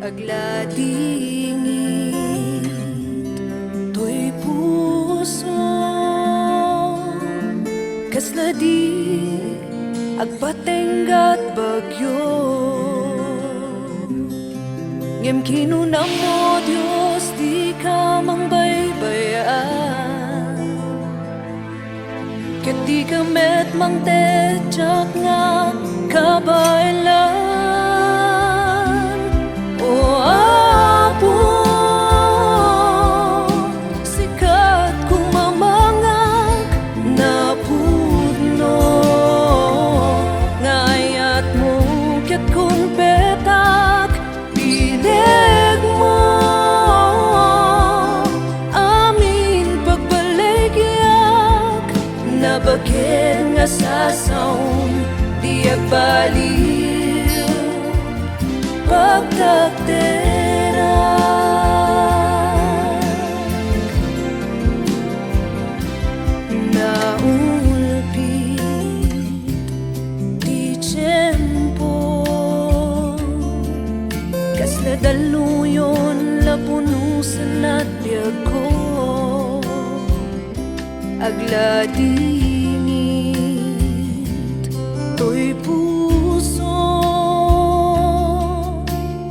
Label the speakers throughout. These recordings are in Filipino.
Speaker 1: Agladingit, to'y puso, Kasla di agpatengga't bagyo. Ngem kinunam mo Dios, di ka mangbaybay-an. Ket di ka met mangted, diak nga kabaelan. O Apo, sikat kumamangak, Napudno, nga ayat mo ket kumpetak, Bileg Mo, amin pagballigiak, Nabaked nga Sasaom, agbaliw, pagtakderak. Naulpit, tiempo, Kasla dalluyon, lapunusennat biag ko. Agladingit, to'y puso,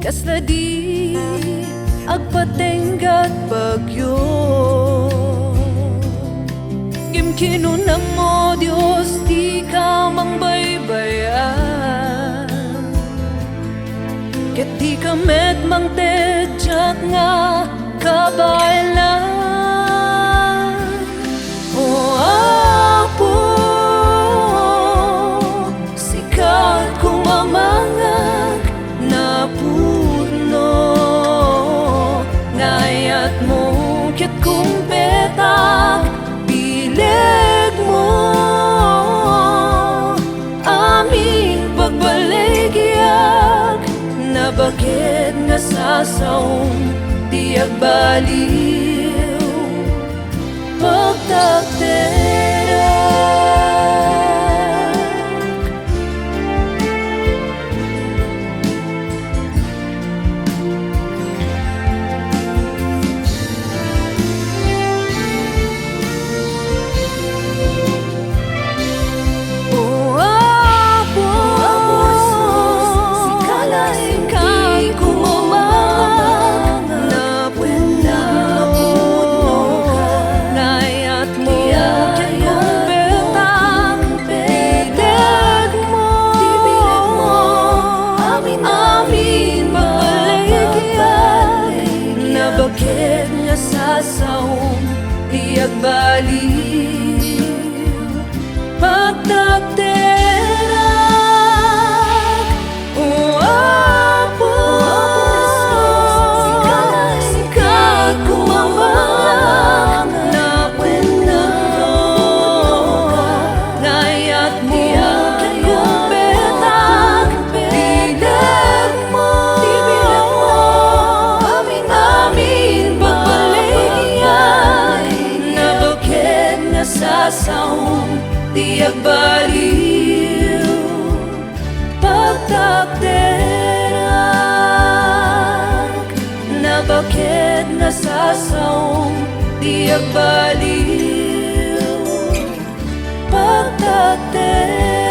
Speaker 1: Kasla di agpatengga't bagyo. Ngem kinunam mo Dios, di ka mangbaybay-an. Ket di ka met mangted, diak nga kabaelan. O Apo, sikat kumamangak, Napudno, nga ayat mo ket kumpetak, Bileg Mo, amin pagballigiak, Nabaked nga Sasaom, di agbaliw, pagtakderak. Nabaked nga Sasaom, di agbaliw, pagtakderak. O Apo, sikat kumamangak, Napudno, nga ayat mo ket kumpetak, Bileg Mo, Sasaom, di agbaliw, pagtakderak. Nabaked nga Sasaom, di agbaliw, pagtakderak.